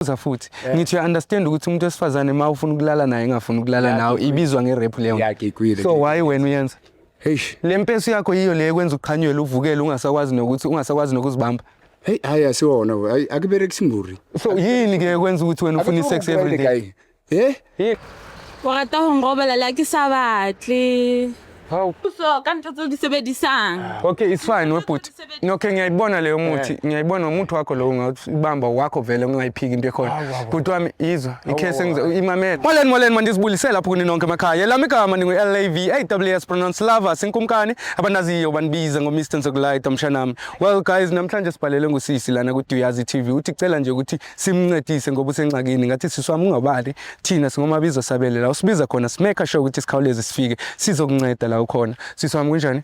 futhi ngithi you understand ukuthi umuntu wesifazane uma ufuna ukulala naye engafuni ukulala nawe ibizwa ngerap leyo. So why wena uyenza? Le mpeso yakho yiyo le kwenza uqhanyelwe uvukele ungasakwazi nokuzibamba. Hey haya siwona akuberekisi mburi. So yini ke kwenza ukuthi wena ufuna sex every day? Wa rata ho ngobela la ke sa batle. How? So ka ntho tse di sebedisang. Okay, it's fine webhuti. Okay, ngiyayibona leyo muthi. Ngiyayibona umuntu wakho lo ungabamba wakho vele ungayiphiki into ekhona. Bhuti wami izwa. Icase imamela. Moleni mandisibulisela lapho kuni nonke emakhaya. Lami igama ningu-LAV AWS pronounce lava sinkumkani abanaziyo banibiza ngo-Mr Nsokulayita mshanami. Well guys, namhlanje sibhalele ngusisi lana ku-Duyazi TV. Uthi cela nje ukuthi simncedise ngoba usengxakini ngathi siswami ungabali thina singomabizo sabele la usibiza khona simeka sure ukuthi sikhawuleze sifike sizokunceda la ukhona. Siswami kunjani?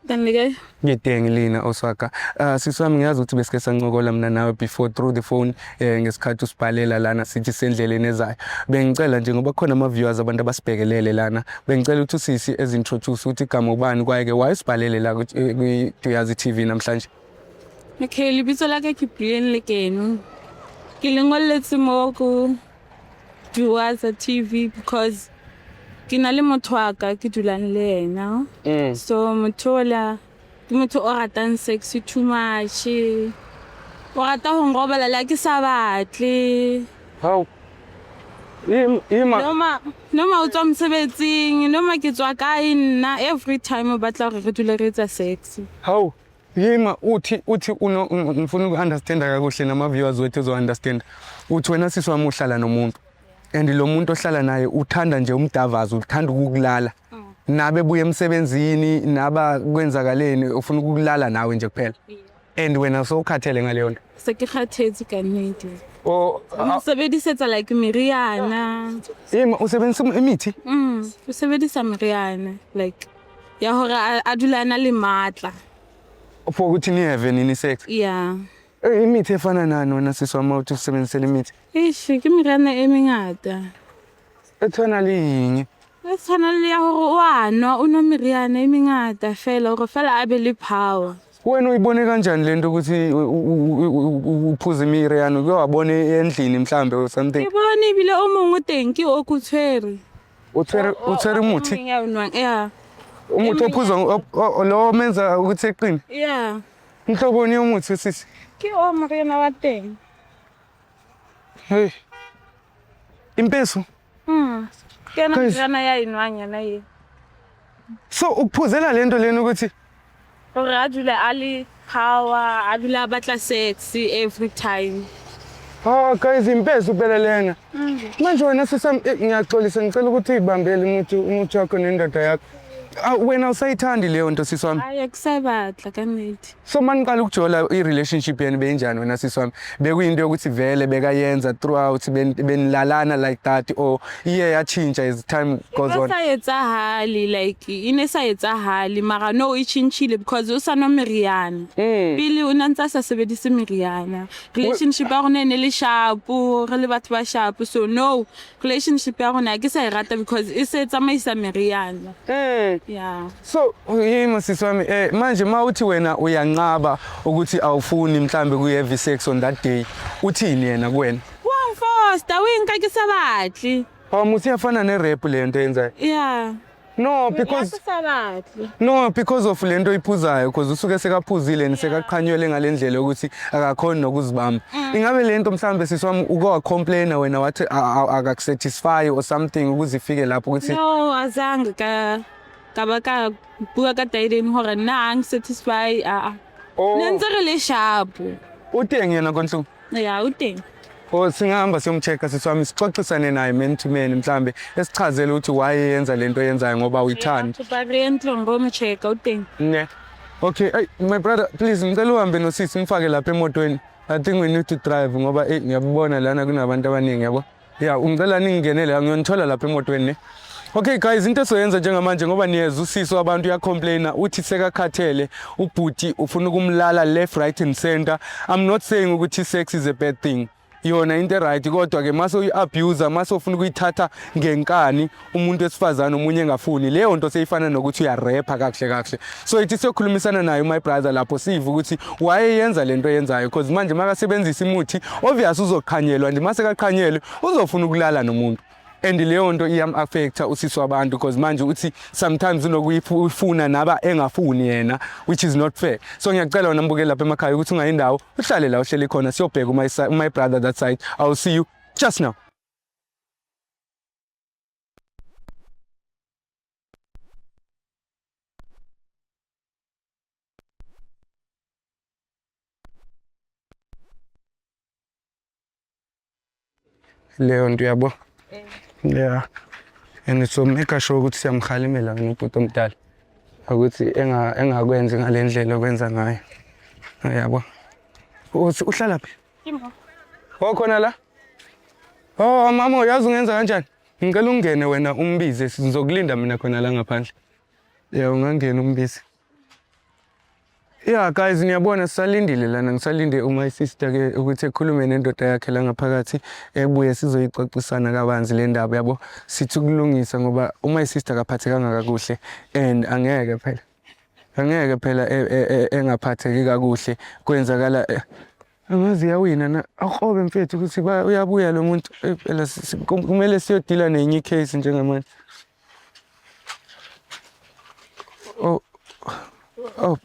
Danike. Ngidenge lina oswaka. Siswami ngiyazi ukuthi besike sancokola mina nawe before through the phone ngesikhathi usibhalela lana sithi sendleleni ezayo. Bengicela nje ngoba khona ama viewers abantu abasibhekelele lana. Bengicela ukuthi usisi ezintroduce ukuthi igama ubani kwayeke wayesibhalele la ku-Duyazi TV namhlanje. Okay, libitso la ka ke Brian Lekeno. Ke lengoletse mo ku Duyazi TV because ke na le motho wa ka ke dulang le yena. So motho la ke motho o ratang sex too much. O rata ho ngobela la ke sa batle. How? Noma o tswa mosebetsing, noma ke tswa kae nna every time o batla gore re dule re etsa sex. How? Uthi ngifuna uku-understand kakuhle nama viewers wethu zo-understand. Uthi wena siswami uhlala nomuntu. And lo muntu ohlala naye uthanda nje umdavazo, uthanda ukukulala. Nabe buye emsebenzini, naba kwenzakaleni ufuna ukulala nawe nje kuphela. And wena sokhathele ngale nto. Sekikhathetse ka nnete. Oh, usebedisetsa like meriana. Usebenzisa imithi? Usebedisa meriana like ya hore a dulana le matla. For ukuthi ni have ni sex. Yeah. Imithi efana nani wena siswama uthi usebenzisela imithi? Ke meriana e mengata. Ethona linye. Ethona le ya hore o anwa o no meriana e mengata fela hore fela a be le power. Wena uyibone kanjani lento ukuthi uphuza imiriano kuyabone endlini mhlambe or something? Ibone ibile o mongwe teng ke o kutshwere. Uthwere umuthi? Yeah. Umuthi ophuza lo menza ukuthi eqine? Yeah. Mhlobo ni umuthi sisi? Ke o moriana wa teng. Hey. Impeso? Ke na moriana ya inwanya na ye. So ukuphuzela lento lena ukuthi gore a dule a le power, a dule a batla sex every time. Guys, impeso phela lena. Manje wena sisami ngiyaxolisa ngicela ukuthi ibambele umuthi wakho nendoda yakho. Wena usayithandi leyo nto siswami? Hayi akusayibatla kaneti. So maniqala ukujola i-relationship yenu benjani wena siswami? Bekuyinto yokuthi vele bekayenza throughout benilalana like that or iye yachinja as time goes on? Sayetsahali like sayetsahali mara no e chinchile because usana meriana. Pele o nantsa sa sebedise meriana. Relationship ya rona ne le sharp, re le batho ba sharp, so no relationship ya rona ke sa irata because e se tsamaisa meriana. Yeah. So siswami manje mawuthi wena uyanqaba ukuthi awufuni mhlambe kuye sex on that day uthini yena kuwena? Wangfoster winka ke sabatli. Muthi yafana ne-rap lento yenzayo? Yeah. No, because of lento iphuzayo because usuke sekaphuzile nisekaqhanyelwe ngalendlela ukuthi akakhona nokuzibamba. Ingabe lento mhlambe siswami uko complain wena wathi akakusatisfy or something ukuzifike lapho ukuthi no azange ka ba ka bua ka taideni hore nna ang satisfy nenze re le sharp. Uteng yena konhlungu? Yeah, uteng. Singahamba siyomchecka siswami sixoxisane naye man to man mhlambe esichazele ukuthi why yenza lento yenzayo ngoba uyithanda. Barento ngomchecka uteng. Ne. Okay, my brother please ngicela uhambe nosisi ngifake lapha emotweni. I think we need to drive ngoba ngiyabona lana kunabantu abaningi yabo. Yeah, ungicela ningingenele ngiyonithola lapha emotweni ne. Okay guys, into soyenza njengamanje ngoba niyeza usisi wabantu uyacomplaina uthi sekakhathele ubhuti ufuna ukumlala left right and center. I'm not saying ukuthi sex is a bad thing. yona into right kodwa ke mase uyi-abuse mase ufuna ukuyithatha ngenkani umuntu wesifazane omunye engafuni leyo nto seyifana nokuthi uyarapha kakuhle so ithi siyokhulumisana naye my brother lapho sive ukuthi wayeyenza lento yenzayo because manje makasebenzisa imuthi obvious uzoqhanyelwa nje mase kaqhanyelwe uzofuna ukulala nomuntu and leyo nto iyam-affecta usisi wabantu because manje uthi sometimes unokuyifuna naba engafuni yena which is not fair so ngiyacela wena mbukeli lapha emakhaya ukuthi ungayindawo uhlale la uhleli khona siyobheka my brother that side. I'll see you just now. Leyo nto yabo yeah and so make sure ukuthi siyamkhalimela ngibhuti omdala ukuthi engakwenzi ngalendlela okwenza ngayo yabo uhlala phi khona la mama uyazi ungenza kanjani ngicela ungene wena umbize sizokulinda mina khona la ngaphandle ungangena umbize. Yeah guys niyabona sisalindile lana ngisalinde my sister ke ukuthi ekhulume nendoda yakhe la ngaphakathi ebuye sizoyicocisana kabanzi le ndaba yabo sithi ukulungisa ngoba my sister kaphathekanga kakuhle and angeke phela engaphatheki kakuhle kwenzakala angazi yawina na akhobe mfethu ukuthi uyabuya lo muntu phela kumele siyodila nenye case njengamanje.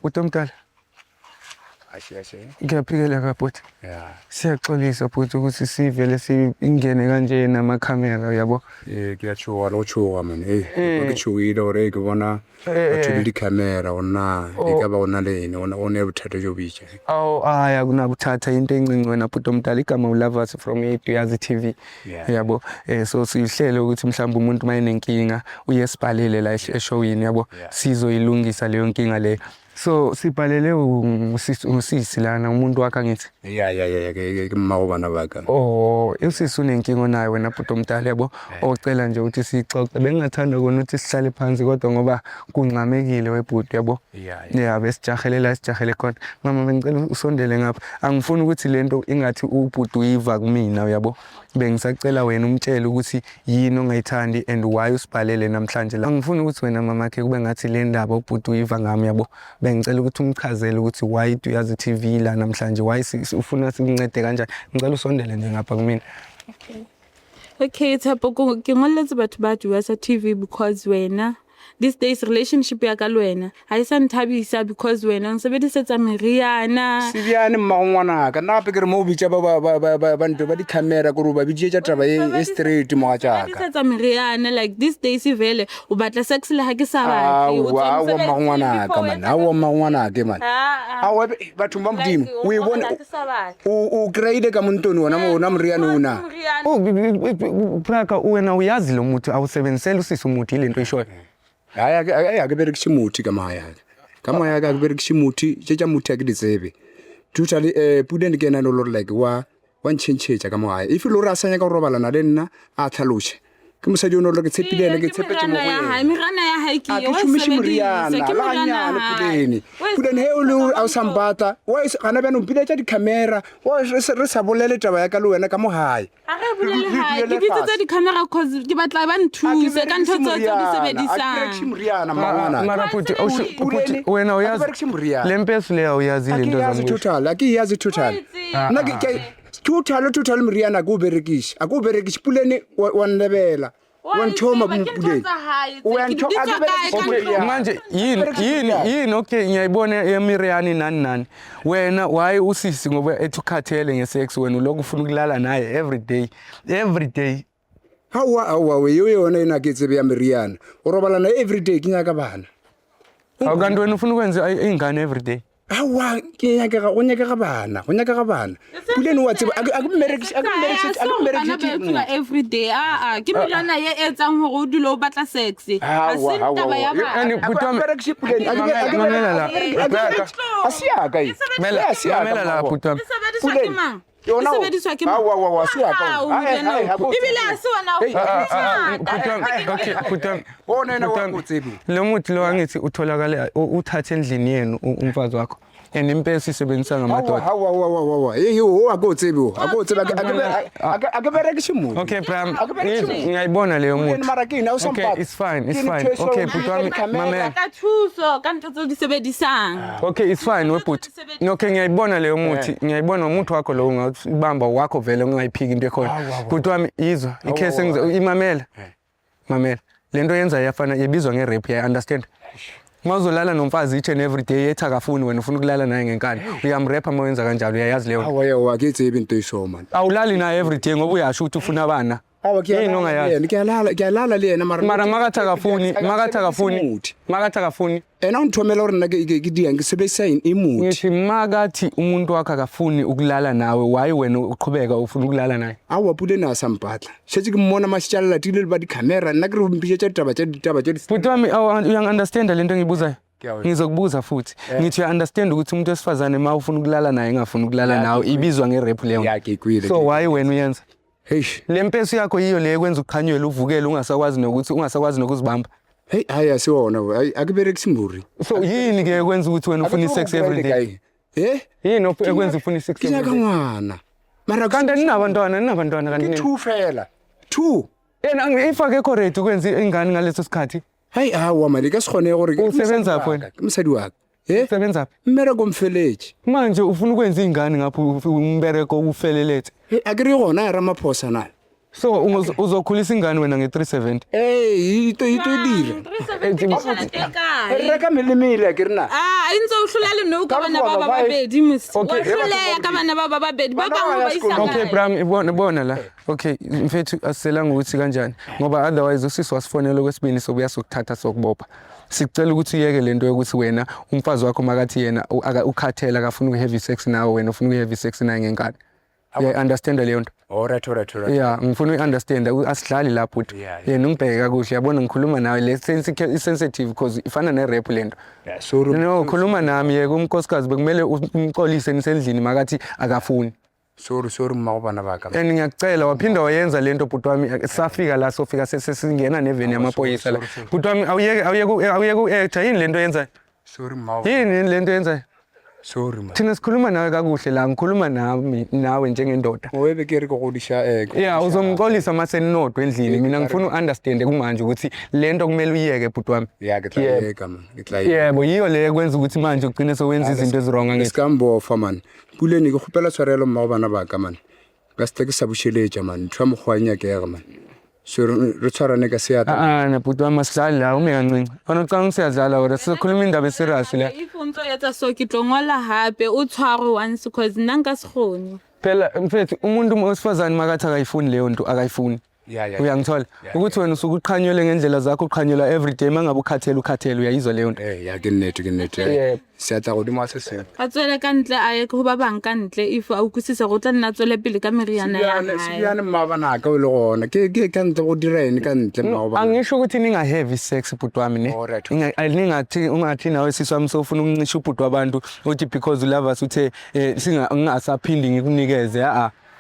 Bhuti omdala ngiyaphikela kabhuti siyaxolisa bhuti ukuthi sivele singene kanje namakhamera yabo kuyachuka lochuka man ukuchukile ore kubona athubili camera ona ikaba ona leni ona ebuthatha jobiche aya kunabuthatha into encinci wena bhuti omdala igama uLovers from Duyazi TV yabo so sihlele ukuthi mhlawumbe umuntu mayinenkinga uyesibhalele la eshowini yabo sizoyilungisa leyo nkinga leyo. So sibhalele usisi lana umuntu wakhe ngithi ke mawubana baka usisi unenkinga naye wena bhuti omdala yabo ocela nje ukuthi sixoxe bengathanda kona ukuthi sihlale phansi kodwa ngoba kunqamekile webhuti yabo besijahele khona mama bengicela usondele ngapha angifuni ukuthi lento ingathi ubhuti uyiva kumina yabo bengisacela wena umtshele ukuthi yini ongayithandi and why usibhalele namhlanje la angifuni ukuthi wena mama ke kube ngathi le ndaba ubhuti uyiva ngami yabo bengicela ukuthi umchazele ukuthi why Duyazi TV la namhlanje why ufuna sikuncede kanjani ngicela usondele nje ngapha kumina. Okay Tshepo ke ngoletse batho ba Duyazi TV because wena these days relationship ya ka lwena ha isa nthabisa because wena ngisebedisetsa meriana sibiyane mmangwana ka na pekere mo bitsa ba bantu ba di camera go ba bitse taba e straight mo ga jaka ngisebedisetsa meriana like these days ivele o batla sex le ha ke sa batle o tswa mmangwana ka man ha o mmangwana ke man ha wa batho ba modimo o e bona o grade ka montoni wona meriana una praka wena uyazi lo muthi awusebenzisela usisi umuthi lento ishoyo akaberekisi muthi kama yaka akaberekisi muthi tshetsha muthi akiditsebe totally pudent ke na no lord like wa nchenchecha kama haya if lo rasanya ka robala na le nna a tlhaloshe ke mosadi o no lo ke tshepilene ke tshepetse mo go yena mirana ya haiki wa sebedisa ke mirana pudent he o lo a sambata wa gana bana mpiletsa di camera wa re sa bolele taba ya ka le wena ka mo hae ke bitse di camera cause ke batla ba nthuse ka ntho tse di sebedisang mara puti wena uyazi lempesu le uyazi lento zamu total akiyazi total na ke total mriana akuberekishi puleni wanlebela wanthoma bumpuleni manje yini okay ngiyayibona emiriyani nani wena why usisi ngoba ethukhathele ngesex wena lokhu ufuna ukulala naye every day hawa we yona ina ke tsebe ya miriana o robala na every day kinyaka bana awukanti wena ufuna ukwenza ingane every day hawa ke nyaka ga bana puleni wa tsebe akumerekisi every day ke milana ye etsang hore o dilo batla sex a se taba ya bana akumerekisi puleni asiaka mela la putam puleni yona wa siaka ibile asiona putam bona na wa kutsibi lo muthi lo angithi utholakala uthathe endlini yenu umfazi wakho and impesi isebenzisa ngamadoda. hawa yeyo akotsebe akaberekishe muti Okay Bram, ngiyayibona leyo muthi. Okay, it's fine. Okay, bhuti wami, mama. ka thuso ka ntho tse di sebedisang. Okay, it's fine webhuti. Okay, ngiyayibona leyo muthi. Ngiyayibona umuthi wakho lo ungabamba wakho vele ungayiphiki into ekhona. Bhuti wami izwa, icase imamela. Mamela. Lento yenza yafana yebizwa nge-rape, I understand. Mawuzolala nomfazi each and every day ethi akafuni wena ufuna ukulala naye ngenkani. Uyamrepa mawenza kanjalo, uyayazi leyo. hawa akitsebe into isho man Awulali naye every day ngoba uyasho ukuthi ufuna abana. kuyalala le yena Mara makathi akafuni. ena ungithomela hore nna ke diya ngisebenzisa imuthi Ngithi makathi umuntu wakhe akafuni ukulala nawe, why wena uqhubeka ufuna ukulala naye? awa pule na sampatla shetse ke mmona masitshalela tile ba di camera nna ke re mpishe tsa ditaba tsa Bhuti wami uyangi-understand lento engiyibuzayo? Ngizokubuza futhi. Ngithi uya-understand ukuthi umuntu wesifazane ma ufuna ukulala naye engafuni ukulala nawe ibizwa nge-rape leyo. yakekwile So why wena uyenza? heish Le mpesi yakho yiyo le ekwenza ukukhanyela uvukele ungasakwazi nokuzibamba. hey hayi asiwona akuberekisi mburi So yini ke ekwenza ukuthi wena ufuna sex every day? Yini ekwenza ufuna sex every kinyaka day? ngwana mara Kanti ninabantwana kanti nini? two fela two Yena ngifake correct ukwenza ingane ngaleso sikhathi. hayi hawa mali ka sikhone gore Usebenza phi wena? umsadi wakhe Usebenza phi? mmera komfeleji Manje ufuna ukwenza ingane ngapho umbereko ufelelete. akiri gona ya ramaphosa na So uzokhulisa ingane wena nge370. ito dira reka melemele akiri na Intse o hlolale no ka bana ba babedi mos. Wa hloleya ka bana ba babedi ba bangwe ba isanga. Okay Bram, ibona la. Okay, mfethu asiselanga ukuthi kanjani ngoba otherwise usisi wasifonela kwesibini sobuya sokuthatha sokubopha. Sicela ukuthi uyeke lento yokuthi wena umfazi wakho makathi yena ukhathela akafuna ukuheavy sex nawe wena ufuna ukuheavy sex naye ngenkani. Yeah, understand leyo nto. alright Yeah, ngifuna uunderstand asidlali lapho uthi. Yena ungibheke kakuhle yabona ngikhuluma nawe le sensitive because ifana ne-rap lento. suru No, khuluma nami yeke umkhosikazi bekumele umxolise nisendlini makathi akafuni. suru mawubana baka And ngiyacela waphinda wayenza lento bhuti wami safika la sofika sesingena neveni yamaphoyisa la. Bhuti wami awuyeke u-actor yini lento yenzayo? suru mawu Yini lento yenzayo? suru ma Thina sikhuluma nawe kakuhle la ngikhuluma nawe njengendoda. webe ke re go godisha Yeah, uzomxolisa mase ninodwa endlini mina ngifuna uunderstand kumanje ukuthi lento kumele uyeke bhuti wami. ya ke tlayeka man ke Yebo yiyo le ekwenza ukuthi manje ugcine sowenza izinto ezirong ngithi. skambo fa man puleni ke gopela tshwarelo mawubana baka man ka se ke sa busheletja man thwa mogwanya ke ya man so re tshwarane ka seata Na bhuti wami asidlali la ume kancinci. Fana ucanga siyadlala kodwa sikhuluma indaba eserious la. If o ntso etsa so ke tlo ngola hape o tshware once because nna nka se kgone. Phela mfethu umuntu wesifazane makathi akayifuni leyo nto akayifuni. Uyangithola ukuthi wena usuke uqhanyele ngendlela zakho uqhanyela every day mangabe ukhathele uyayizwa leyo nto. ya ke nnete seata go dimo se se A tswele ka ntle a ye go ba bang ka ntle if a ukusisa go tla nna tswele pele ka meriana ya hae. siyane mabana ka o le gona ke ka ntle go direne ka ntle mawubana Angisho ukuthi ninga heavy sex bhuti wami ne. Alright. Ungathi nawe siswami sofuna ukuncisha ubhuti wabantu uthi because you love us uthe ngingasaphindi ngikunikeze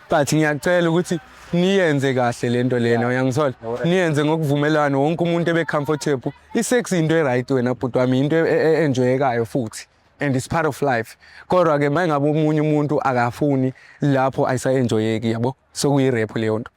but ngiyacela ukuthi niyenze kahle lento lena uyangithola niyenze ngokuvumelana wonke umuntu ebe comfortable. I-sex into e-right wena bhuti wami into enjoyekayo futhi and it's part of life. Kodwa ke mangabe umunye umuntu akafuni lapho ayisa-enjoyeki yabo sokuyi-rap leyo nto.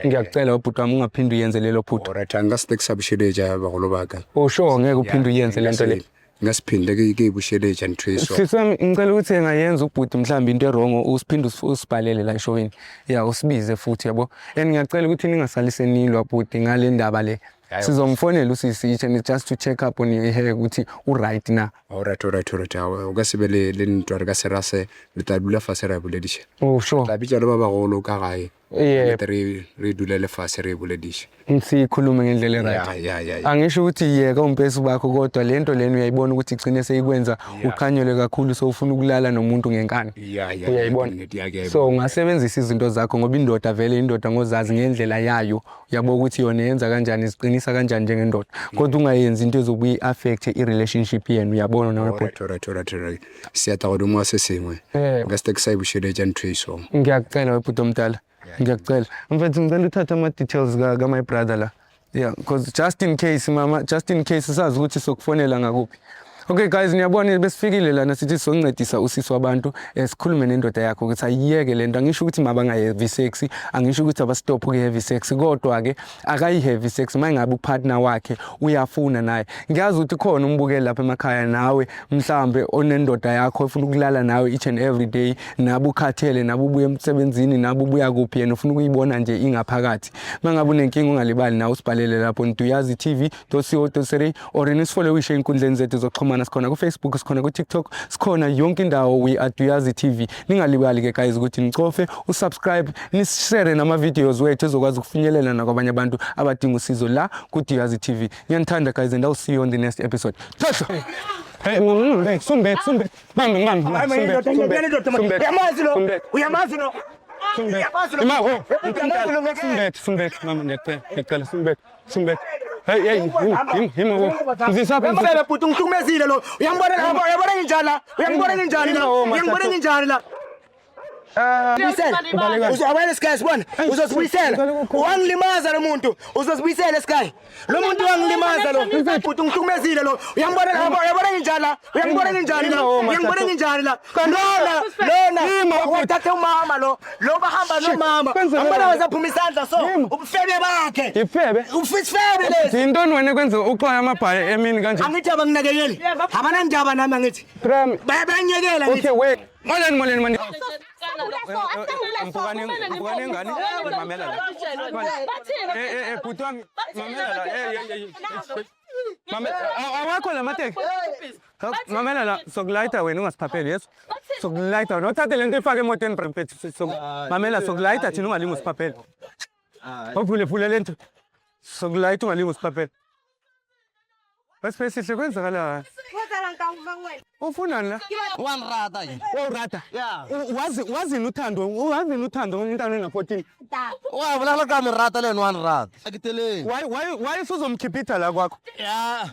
Ngiyakucela bhuti wami ungaphinde uyenze lelo phutha. alright angasite kusabusheletja bagolo baka Sure ngeke uphinde uyenze lento le. ngasiphinde ke ibusheletja ntweso Sisami ngicela ukuthi engayenza ubhuti mhlawumbe into erongo usiphinde usibhalele la eshowini. Yeah, usibize futhi yabo. And ngiyacela ukuthi ningasalise nilwa bhuti ngale ndaba le. Sizomfonela usisi just to check up on your hair ukuthi right na. alright o ka sebele le ntwa re ka serase le tla dula fa se ra boledisha Sure. tla bitsa le ba bagolo ka gae Yeah. re dula le fa se re boledisha Sikhulume ngendlela e-right. ya Angisho ukuthi yeka umpesi bakho kodwa lento lena uyayibona ukuthi igcine seyikwenza ukhanyele kakhulu so ufuna ukulala nomuntu ngenkani. Uyayibona. So ungasebenzisa izinto zakho ngoba indoda vele indoda ngozazi ngendlela yayo yabo ukuthi yona yenza kanjani iziqinisa kanjani njengendoda kodwa ungayenzi into ezobuyi affect i-relationship yenu uyabona nawe bhuti. alright siyata go dimo se sengwe ngasite kusayibusheletja ntweso Ngiyacela webhuti omdala. Ngiyacela mfethu ngicela uthatha ama-details ka-my brother la. Yeah, because just in case sazi ukuthi sokufonela ngakuphi. Okay guys, niyabona besifikile lana sithi sizoncedisa usisi wabantu sikhulume nendoda yakho ukuthi ayiyeke lento. Angisho ukuthi mabanga heavy sex, angisho ukuthi abastop ku heavy sex, kodwa ke akayi heavy sex mayingabe upartner wakhe uyafuna naye. Ngiyazi ukuthi khona umbukeli lapha emakhaya nawe mhlambe onendoda yakho ufuna ukulala nawe each and every day, nabo ukhathele, nabo ubuye emsebenzini, nabo ubuya kuphi yena ufuna ukuyibona nje ingaphakathi. Mangabe unenkinga ungalibali nawe usibhalele lapho ntuyazitv.co.za or nisifole wishe inkundleni zethu zokuxhumana, sikhona ku Facebook, sikhona ku TikTok, sikhona yonke indawo we at Duyazi TV. Ningalibali ke guys ukuthi nicofe, usubscribe, nishare nama videos wethu ezokwazi ukufinyelela nakwabanye abantu abadinga usizo la ku Duyazi TV. Ngiyanithanda guys and I'll see you on the next episode. Thatha. Hey, sumbet. Mama. Uyamazi lo. Sumbet. Mama ngiyacela sumbet. Hey, himo. Ngizisapha bhuti ngihlukumezile lo. Uyangibona nginjani la? Uzabona Sky bwana, uzosibuyisela. Wangilimaza lo muntu, uzosibuyisela Sky. Lo muntu wangilimaza lo. Bhuti ngihlukumezile lo. Uyangibona nginjani la? Lona. Wathathe umama lo. Lo bahamba nomama. Ngibona wazaphuma isandla so. Ubufebe bakhe. Ifebe? Ufisifebe lezi. Intoni wena kwenza uxoya amabhaye emini kanje? Angithi abanginakekeli. Abana ndaba nami angithi. Bayanyekela ngithi. Okay, wait. Moleni mani. Bhuti wami, mamela la. Awakho la mateki. Mamela la, sokulayita wena ungasiphapheli, yes? Sokulayita, nothathe lento ifake emotweni brempethu. Mamela sokulayita thina ungalingi usiphapheli. Ovule lento. Sokulayita ungalingi usiphapheli. Basihle kwenzakala. Ufunani la? One rata nje. Rata. Yeah. Wazini uthando intando ena14. Wabulala kami rata leni one rata. Akiteleni. Why usuzomkhiphitha la kwakho? Yeah.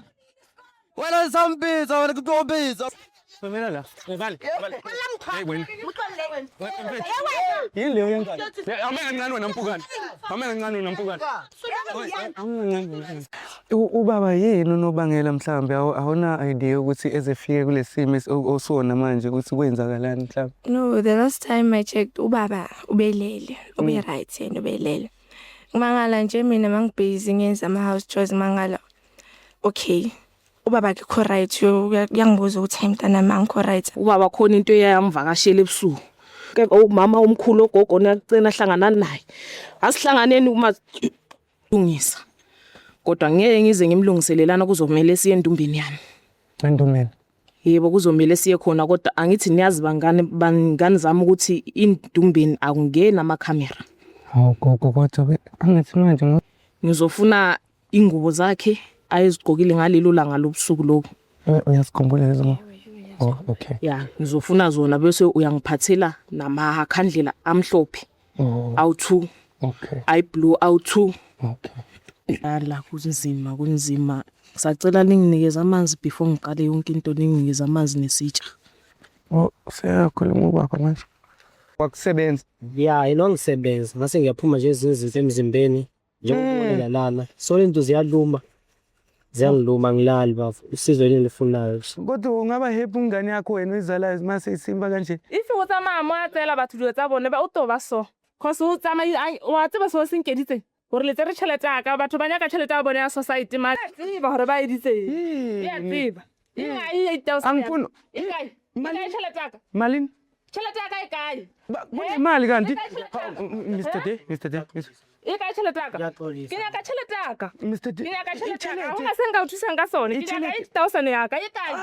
Wena sambitsa wena kutombitsa. Mamela la. Vale. Hey wena. Yini leyo yengane? Amene kancane wena mpukane. Ubaba yini unobangela mhlambe awona idea ukuthi ezefike kulesimo osona manje ukuthi kwenzakalani mhlambe? No, the last time I checked ubaba ubelele, right yena ubelele. Ngimangala nje mina mangibusy ngenza ama house chores mangala. Okay. Ubaba akho right uyangibuza ukuthi mntana mangikho right. Ubaba khona into eyamvakashela ebusuku. Ke umama omkhulu ogogo niyacena hlangana naye. Asihlanganeni uma lungisa. Kodwa ngeke ngize ngimlungiselelana kuzomela siye endumbeni yami. Endumbeni. Yebo kuzomela siye khona kodwa angithi niyazi bangani zami ukuthi indumbeni akungena ama camera. Hawu gogo kodwa angithi manje ngizofuna ingubo zakhe ayizigqokile ngalelo langa lobusuku lobo. Uyasikhumbula lezo ngo? Oh, okay. Yeah, ngizofuna zona bese uyangiphathela namakhandlela amhlophe. Awu2. Okay. Ay blue awu2. Okay. Ala kunzima. Sacela ninginikeze amanzi before ngiqale yonke into ninginikeze amanzi nesitsha. Oh, seyakhuluma ubaba manje. Wakusebenza? Yeah, ilongisebenza. Ngase ngiyaphuma nje izinto emzimbeni. Njengokubonela lana. So lento ziyaluma. Ziyangiluma ngilali bafu. Usizo elifunayo. Kodwa ungaba happy ngane yakho wena uyizalayo mase isimba kanje. If o tsamaya mo a tsela batho dilo tsa bone ba o toba so. Cause o tsamaya wa tseba so senkeditse. Gore le tsere tšhelete aka batho ba nyaka tšhelete ya bone ya society ma tseba gore ba editse. Ya tseba. Inga 8000. Angifuni. Inga tšhelete aka. Malini? Tšhelete aka e kae? Imali kanti? Mr. D. Ika tšhelete aka. Ke nyaka tšhelete aka. Mr. D. Ke nyaka tšhelete aka. Ho ka senga o thusa ka sone. Ke nyaka 8000 yaka e kae?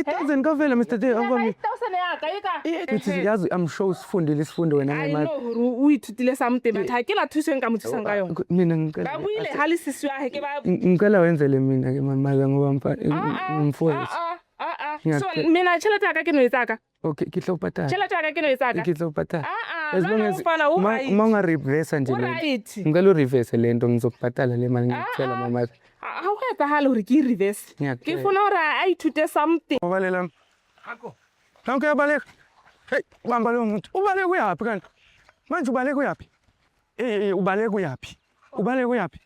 8000 ka vela Mr. D. 8000 yaka e kae? Uthi yazi I'm sure usifundile isifundo wena I ngemali. know o ithutile something but ha ke la thuso nka mothusang ka yona. Mina ngicela. Ba buile ha le sisi wa he ke ba ngicela wenzele mina ke mama ngoba ngimfowethu. So mina tšhelete aka ke no etsaka. Okay, ke tlo patala. Tšhelete aka ke no etsaka. Ke tlo patala. As long as uma unga reverse nje right. ngicela u reverse lento ngizokubhatala le mali ngicela mama. Ha o etsa hale hore ke reverse. Ke funa hore a ithute something. Obalela. Akho. Nanku yabaleka. Hey, uhamba lo muntu. Ubaleka uyapi kanti? Manje ubaleka uyapi? Ubaleka uyapi? Ubaleka uyapi?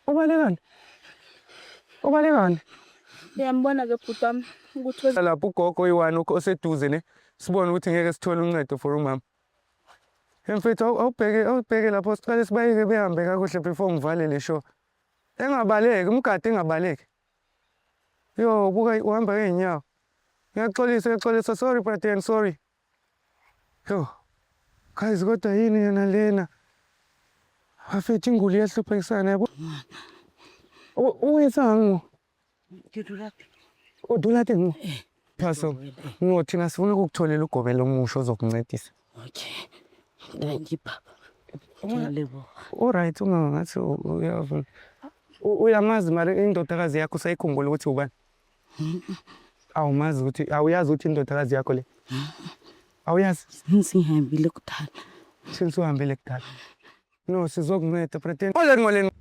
Ubalekani? Ubalekani? Uyambona ke bhuti wami ukuthi lapho ugogo oyi-1 oseduze ne sibone ukuthi ngeke sithole uncedo for umama. Mfethu awubheke lapho siqale sibayeke behambe kakuhle before ngivale le show. Engabaleki umgadi engabaleki. Yo buka uhamba ngeenyawo. Ngiyaxolisa sorry brother sorry. Yo. Guys kodwa yini yana lena? Afethi inguli yahluphisana yabo. Uyenza udulate ngo. Phaso. Ngothina sifuna ukukutholela ugobelo omusha ozokuncedisa. Okay. Thank you baba. Lebo. Alright ungangathi uyavuna. Uyamazi mali indodakazi yakho sayikhumbula ukuthi ubani? Awumazi ukuthi awuyazi ukuthi indodakazi yakho le. Awuyazi? Singihambile kudala. Since uhambile kudala. No sizokunceda pretend. Ngoleni.